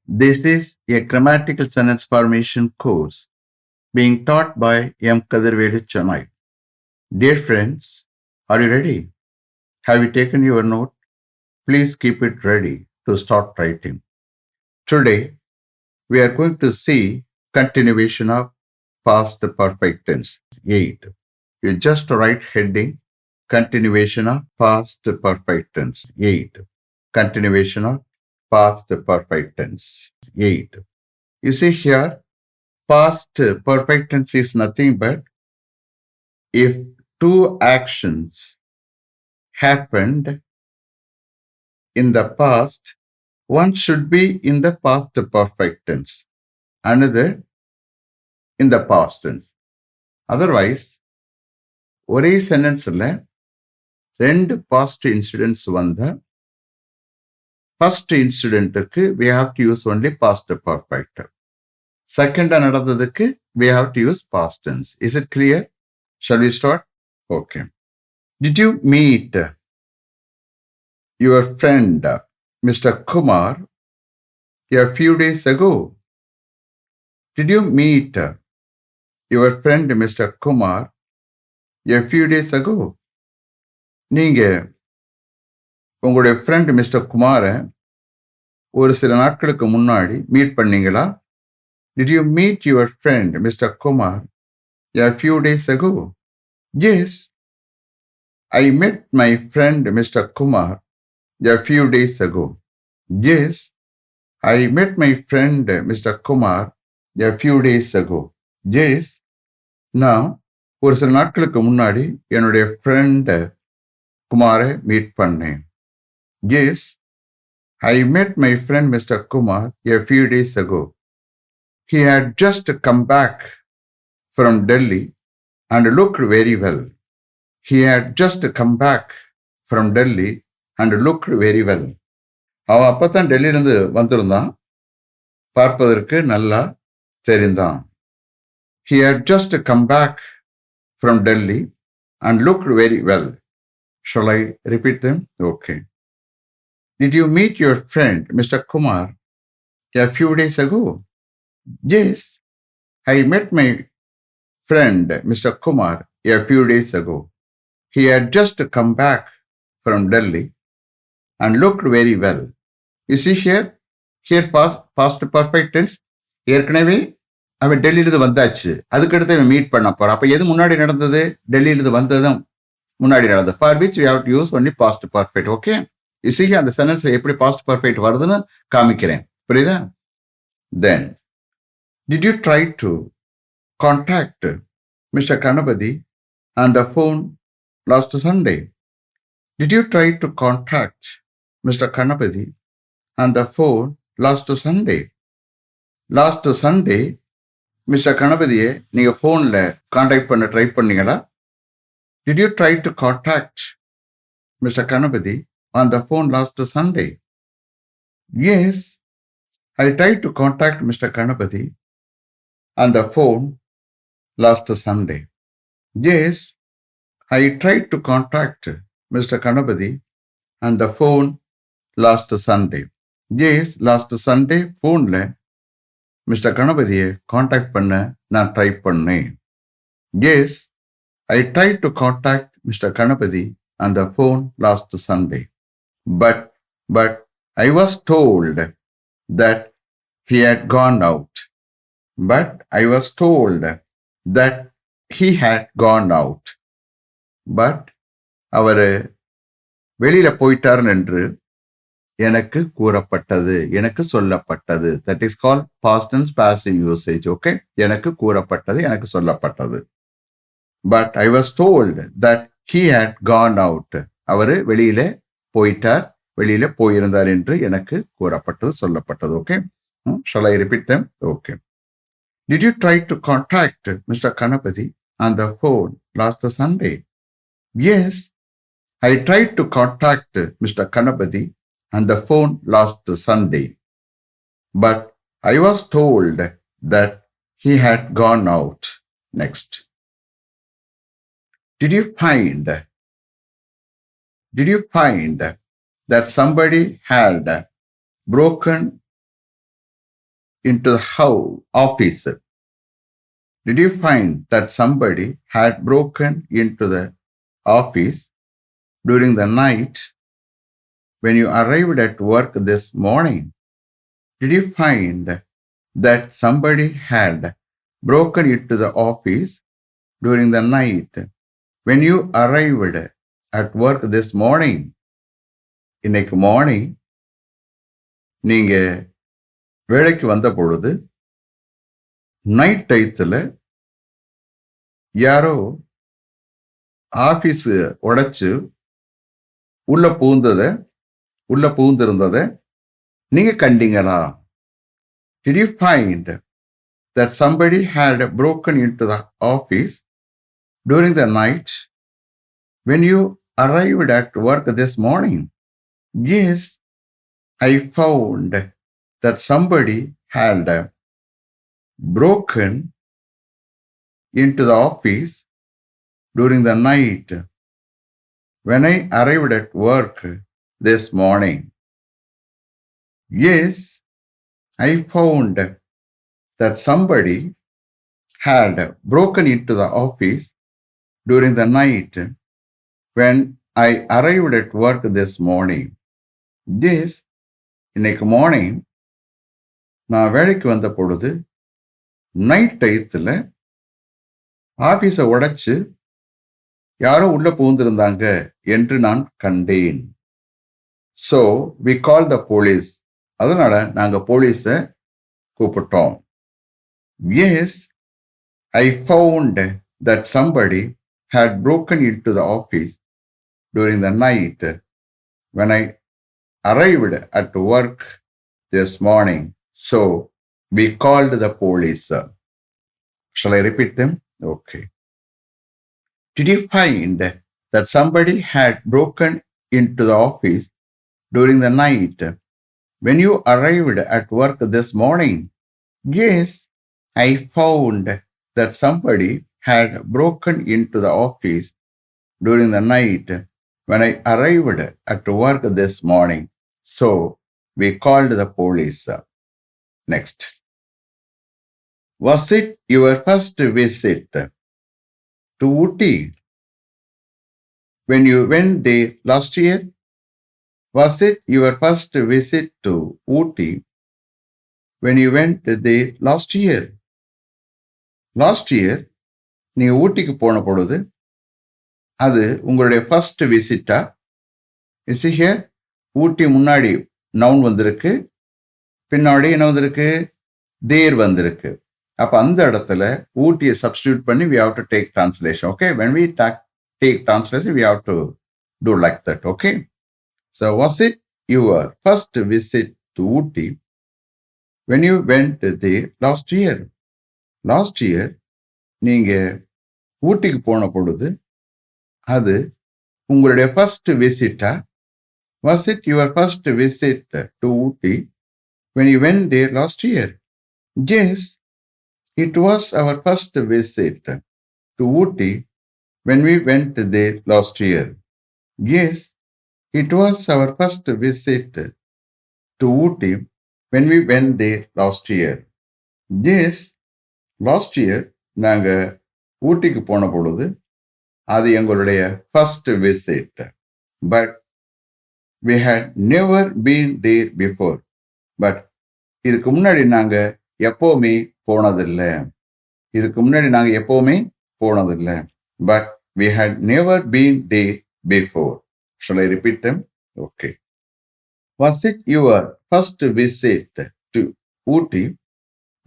This is a grammatical sentence formation course being taught by M. Kadirvelu Chennai. Dear friends, are you ready? Have you taken your note? Please keep it ready to start writing. Today, we are going to see continuation of past perfect tense 8. You just write heading continuation of past perfect tense 8. Continuation of past perfect tense 8. You see here, past perfect tense is nothing but if two actions happened in the past, one should be in the past perfect tense, another in the past tense. Otherwise, ஒரே சென்டென்ஸ்ல ரெண்டு past incidents வந்தா first இன்சிடென்ட்டுக்கு we have to use only past perfect. செகண்டா நடந்ததுக்கு we have to use past tense. Is it clear? Shall we start? Okay. Did you meet your friend Mr. Kumar a few days ago? Did you meet your friend Mr. Kumar a few days ago? நீங்க உங்களுடைய friend mister குமாரை ஒரு சில நாட்களுக்கு முன்னாடி meet பண்ணீங்களா? Did you meet your friend Mr. Kumar a few days ago? Yes, I met my friend Mr. Kumar a few days ago. Yes, I met my friend Mr. Kumar a few days ago. Yes, நான் ஒரு சில நாட்களுக்கு முன்னாடி என்னுடைய friend குமாரை meet பண்ணேன். Yes, I met my friend Mr. Kumar a few days ago. He had just come back from Delhi and looked very well. He had just come back from Delhi and looked very well. அவன் அப்பதான் டெல்லியிலிருந்து வந்திருந்தான், பார்ப்பதற்கு நல்லா தெரிந்தான். He had just come back from Delhi and looked very well. Shall I repeat them? Okay. Did you meet your friend Mr. Kumar a few days ago? Yes, I met my friend Mr. Kumar a few days ago. He had just come back from Delhi and looked very well. You see here past perfect tense. ஏற்கனவே அவன் டெல்லியிலிருந்து வந்தாச்சு, அதுக்கடுத்து அவன் meet பண்ண போறான். அப்ப எது முன்னாடி நடந்தது? டெல்லியிலிருந்து வந்ததும் முன்னாடி நடந்தது. For which we have to use only past perfect. Okay? You see here அந்த சென்டென்ஸ்ல எப்படி past perfect வருதுன்னு காமிக்கிறேன். புரியுதா? Then, did you try to contact Mr. Kanapati on the phone last Sunday? Did you try to contact Mr. Kanapati on the phone last Sunday? Last Sunday, Mr. Kanapatiயை நீங்க போன்ல contact பண்ண try பண்ணீங்களா? Did you try to contact Mr. Kanapati on the phone last Sunday? Yes, I tried to contact Mr. Kanapati on the phone last Sunday. Yes, I tried to contact Mr. Kanapati on the phone last Sunday. Yes, last Sunday phone-ல Mr. Kanapatiயை contact பண்ண நான் try பண்ணேன். Yes, I tried to contact Mr. Kanapati on the phone last Sunday. But I was told that he had gone out. But I was told that he had gone out. But அவர் வெளியில போயிட்டார் என்று எனக்கு கூறப்பட்டது, எனக்கு சொல்லப்பட்டது. That is called past tense passive usage. Okay? எனக்கு கூறப்பட்டது, எனக்கு சொல்லப்பட்டது. But I was told that he had gone out. அவரு வெளியில போயிட்டார், வெளியில போயிருந்தார் என்று எனக்கு கூறப்பட்டது, சொல்லப்பட்டது. Okay? Shall I repeat them? Okay. Did you try to contact Mr. Kanapati on the phone last Sunday? Yes, I tried to contact Mr. Kanapati on the phone last Sunday. But I was told that he had gone out. Next. Did you find that somebody had broken into the office? Did you find that somebody had broken into the office during the night when you arrived at work this morning? Did you find that somebody had broken into the office during the night when you arrived at work this morning? இன்னைக்கு morning நீங்க வேலைக்கு வந்த பொழுது night டயத்துல யாரோ office உடைச்சு உள்ள புகுந்திருந்தத நீங்க கண்டீங்களா? Did you find that somebody had broken into the office during the night when you arrived at work this morning? Yes, I found that somebody had broken into the office during the night when I arrived at work this morning. Yes, I found that somebody had broken into the office during the night when I arrived at work this morning. This, இன்னைக்கு morning நான் வேலைக்கு வந்த பொழுது night டயத்துல ஆபீஸை உடைச்சு யாரோ உள்ள புகுந்திருந்தாங்க என்று நான் கண்டேன். So we called the police. அதனால நாங்க போலீஸை கூப்பிட்டோம். Yes, I found that somebody had broken into the office during the night when I arrived at work this morning. So we called the police. Shall I repeat them? Okay. Did you find that somebody had broken into the office during the night when you arrived at work this morning? Yes, I found that somebody had broken into the office during the night when I arrived at work this morning. So we called the police. Next. Was it your first visit to Ooty when you went there last year? Was it your first visit to Ooty when you went there last year? Last year, நீ ஊட்டிக்கு போன பொழுது அது உங்களுடைய first Vista? Is here ஊட்டி முன்னாடி noun வந்திருக்கு, பின்னாடி என்ன வந்திருக்கு? தேர் வந்திருக்கு. அப்ப அந்த இடத்துல ஊட்டியை சப்ஸ்டிடியூட் பண்ணி we have to take translation. Okay, when we take translation we have to do like that. Okay, so was it your first visit to Ooty when you went there last year? Last year நீங்க ஊட்டிக்கு போன பொழுது அது உங்களுடைய first Vista? Was it your first visit to Ooty when you went there last year? Yes, it was our first visit to Ooty when we went there last year. Yes, it was our first visit to Ooty when we went there last year. Yes, last year நாங்க ஊட்டிக்கு போன பொழுது அது எங்களுடைய first visit. But we had never been there before. But இதுக்கு முன்னாடி நாங்க எப்பவுமே போனதில்லை. But we had never been there before. Shall I repeat them? Okay. Was it your first visit to Ooty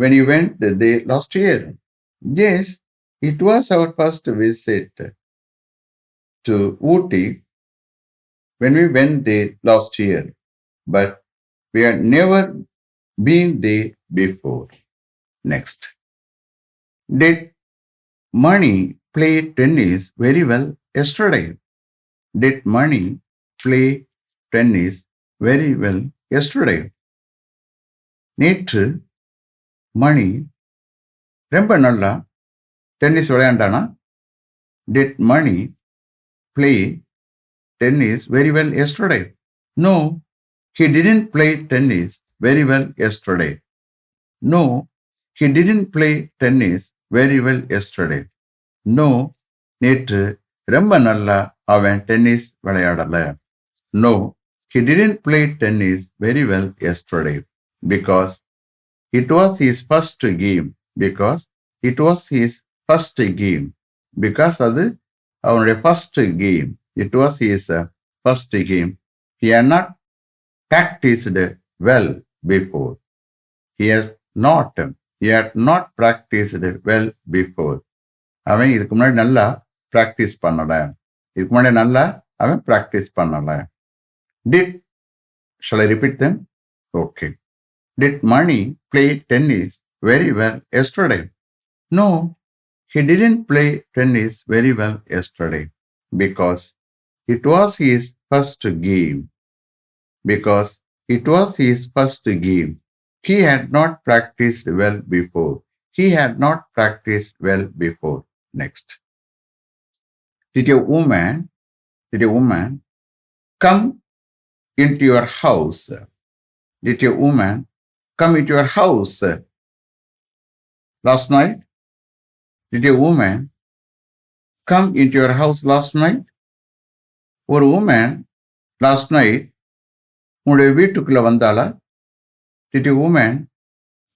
when you went there last year? Yes, it was our first visit to Ooty when we went there last year. But we had never been there before. Next. Did Mani play tennis very well yesterday? Did Mani play tennis very well yesterday? நேற்று மணி ரொம்ப நல்லா tennis விளையாண்டானா? Did Mani play tennis very well yesterday? No, he didn't play tennis very well yesterday. No, he didn't play tennis very well yesterday. No, நேற்று ரொம்ப நல்லா அவன் tennis விளையாடல. No, he didn't play tennis very well yesterday because it was his first game. Because it was his first game. Because அது அவனுடைய first game. It was his first game. He had not practiced well before. He had not practiced well before. அவன் இதுக்கு முன்னாடி நல்லா practice பண்ணல. இதுக்கு முன்னாடி நல்லா அவன் பிராக்டிஸ் பண்ணல. Did, shall I repeat them? Okay. Did Mani play tennis very well yesterday? No, he didn't play tennis very well yesterday because it was his first game. Because it was his first game. He had not practiced well before. He had not practiced well before. Next. Did a woman come into your house? Did a woman come into your house last night? Did a woman come into your house last night? ஒரு woman last night உங்களுடைய வீட்டுக்குள்ள வந்தாளா? Did a woman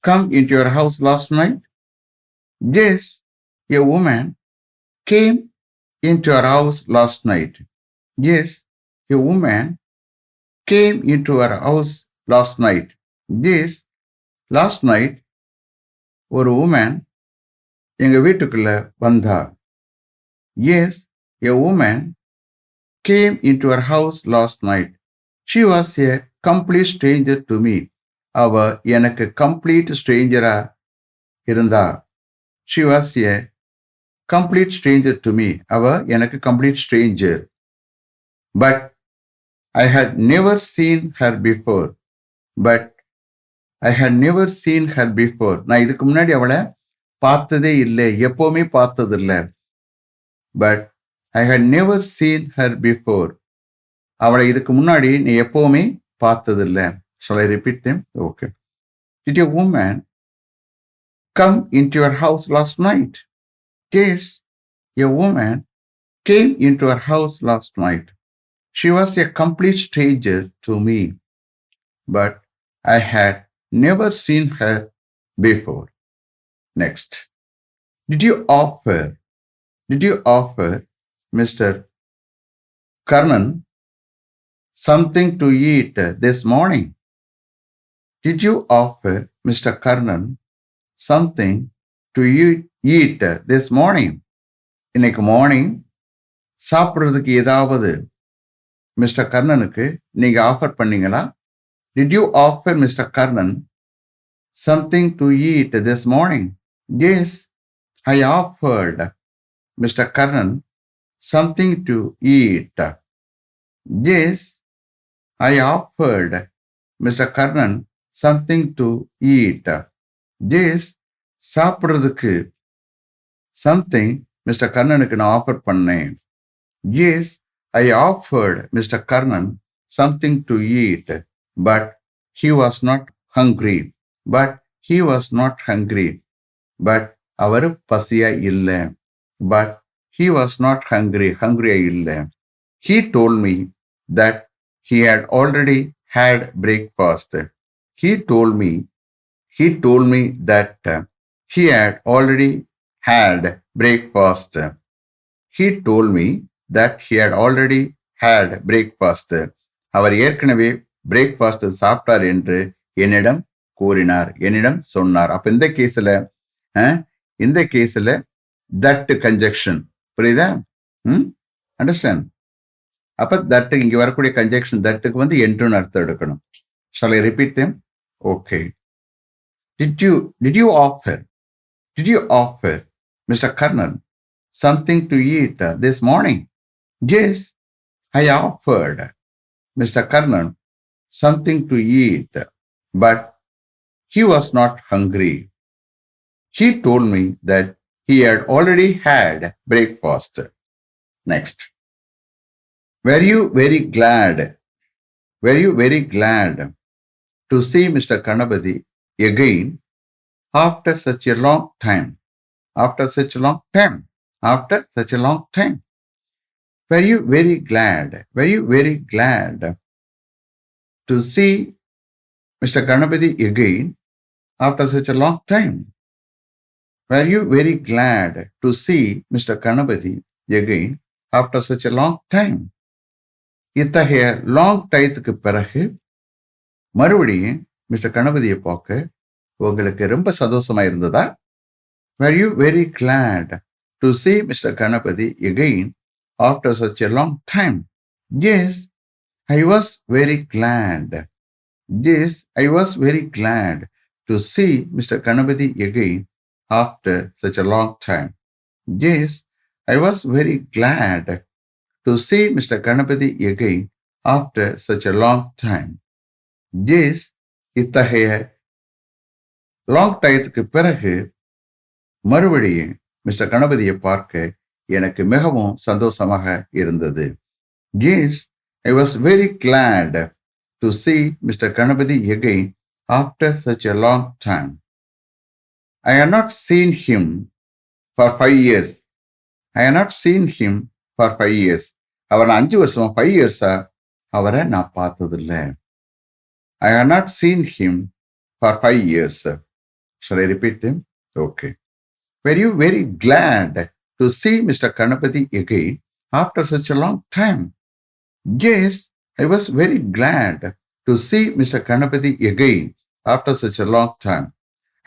come into your house last night? Yes, a woman came into your house last night. Yes, a woman came into our house last night. Yes, last night ஒரு woman எங்க வீட்டுக்குள்ள வந்தா. Yes, a woman came into our house last night. She was a complete stranger to me. அவ எனக்கு complete stranger-ஆ இருந்தா. She was a complete stranger to me. அவ எனக்கு complete stranger. But I had never seen her before. But I had never seen her before. நான் இதுக்கு முன்னாடி அவளை பார்த்ததே இல்லை, எப்பவுமே பார்த்ததில்லை. But I had never seen her before. அவளை இதுக்கு முன்னாடி நீ எப்பவுமே பார்த்ததில்லை. Shall I repeat them? Okay. Did a woman come into your house last night? Yes, a woman came into our house last night. She was a complete stranger to me, but I had never seen her before. Next. Did you offer Mr. Karnan something to eat this morning? Did you offer Mr. Karnan something to eat this morning? இன்னைக்கு morning சாப்பிட்றதுக்கு ஏதாவது mister கர்ணனுக்கு நீங்க offer பண்ணீங்களா? Did you offer Mr. Karnan something to eat this morning? Yes, I offered Mr. Karnan something to eat. Yes, I offered Mr. Karnan something to eat. Yes, சாப்பிட்றதுக்கு something Mr. கர்ணனுக்கு நான் offer பண்ணேன். Yes, I offered Mr. Karnan something to eat, but he was not hungry. But he was not hungry. But அவர் பசியா இல்லை. But he was not hungry. Hungry இல்லை. He told me that he had already had breakfast. He told me that he had already had breakfast. He told me that he had already had breakfast. அவர் ஏற்கனவே breakfast சாப்பிட்டார் என்று என்னிடம் கூறினார், என்னிடம் சொன்னார். அப்ப இந்த கேஸ்ல தட் கன்ஜெக்ஷன் புரியுதா? அண்டர்ஸ்டாண்ட்? அப்ப தட்டு இங்க வரக்கூடிய கன்ஜெக்ஷன் தட்டுக்கு வந்து என்றுன்னு அர்த்தம் எடுக்கணும். Shall I repeat them? Okay. Did you offer Mr. Karnan something to eat this morning? Yes, I offered Mr. Karnan something to eat, but he was not hungry. He told me that he had already had breakfast. Next. Were you very glad to see Mr. Kanabadi again after such a long time. After such a long time. After such a long time. Were you very glad? Were you very glad to see Mr. Ganapati again after such a long time? Were you very glad to see Mr. Ganapati again after such a long time? இத்தகைய long டயத்துக்கு பிறகு மறுபடியும் mister கணபதியை பார்க்க உங்களுக்கு ரொம்ப சந்தோஷமா இருந்ததா? Were you very glad to see Mr. Ganapati again after such a long time? Yes, I was very glad. Yes, I was very glad to see Mr. Ganapati again after such a long time. Yes, I was very glad to see Mr. Ganapati again after such a long time. Yes, இத்தகைய long டயத்துக்கு பிறகு மறுபடியும் mister கணபதியை பார்க்க எனக்கு மிகவும் சந்தோஷமாக இருந்தது. Yes, I was very glad to see Mr. Ganapati again after such a long time. I had not seen him for 5 years. I had not seen him for 5 years. அவரை 5 வருஷமா 5 இயர்ஸா அவரை நான் பார்த்ததில்லை. I had not seen him for 5 years. Shall I repeat them? Okay. Were you very glad to see Mr. Ganapati again after such a long time? Yes, I was very glad to see Mr. Ganapati again after such a long time.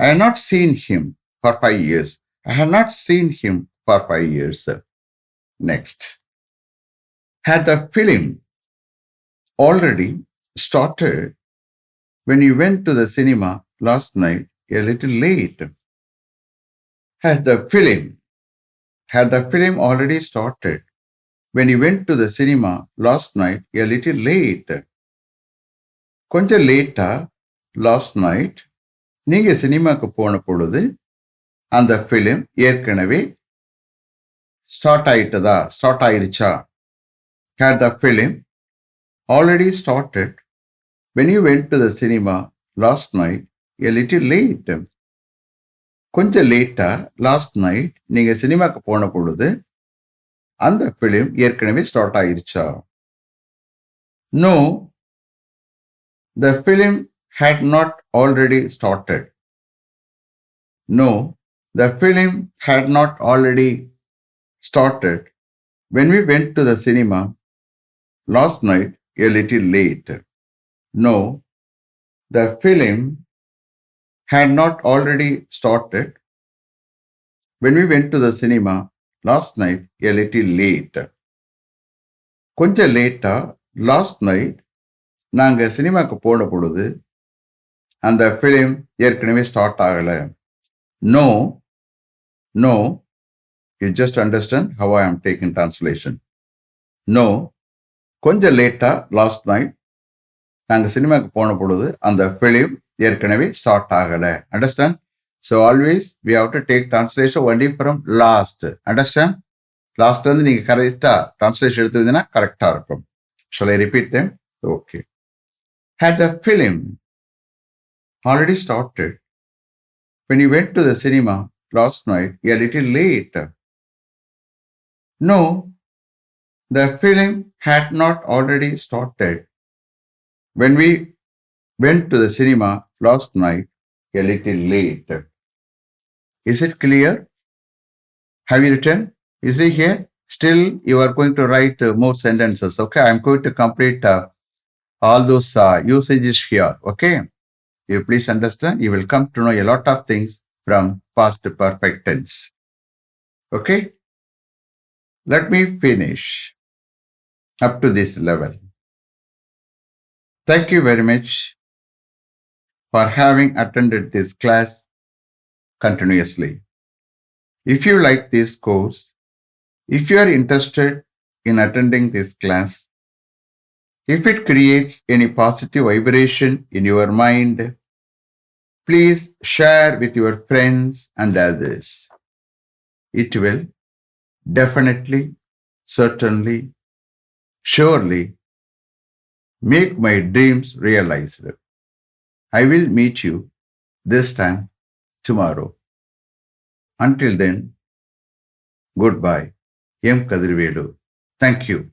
I had not seen him for 5 years. I had not seen him for 5 years. Next. Had the film already started when you went to the cinema last night a little late? Had the film already started when you went to the cinema last night a little late? கொஞ்சம் லேட்டா last night நீங்க சினிமாக்கு போன பொழுது அந்த film ஏற்கனவே start ஆயிடுச்சா? Had the film already started when you went to the cinema last night a little late? கொஞ்சம் லேட்டா லாஸ்ட் நைட் நீங்க சினிமாக்கு போன பொழுது அந்த ஃபிலிம் ஏற்கனவே ஸ்டார்ட் ஆயிடுச்சா? No, the film had not already started. No, the film had not already started when we went to the cinema last night a little late. No, the film had not already started when we went to the cinema last night a little late. கொஞ்சம் லேட்டா last night நாங்க சினிமாக்கு போன பொழுது அந்த film ஏற்கனவே start ஆகல. No, you just understand how I am taking translation. No, கொஞ்சம் லேட்டா லாஸ்ட் நைட் நாங்க சினிமாக்கு போன பொழுது அந்த ஃபிலிம் ஏற்கனவே ஸ்டார்ட் ஆகல. Understand? So always we have to take translation only from last. Understand? லாஸ்ட்ல இருந்து நீங்க கரெக்டா டிரான்ஸ்லேஷன் எடுத்துருந்தீங்கன்னா கரெக்டா இருக்கும். Shall I repeat them? Okay. Had the film already started when you went to the cinema last night a little late? No, the film had not already started when we went to the cinema last night a little late. Is it clear? Have you written? Is it here? Still, you are going to write more sentences. Okay, I'm going to complete all those usages here. Okay, you please understand. You will come to know a lot of things from past perfect tense. Okay, let me finish up to this level. Thank you very much for having attended this class continuously. If you like this course, if you are interested in attending this class, if it creates any positive vibration in your mind, please share with your friends and others. It will definitely, certainly, surely make my dreams realized. I will meet you this time tomorrow. Until then, goodbye. M. Kadirvedu. Thank you.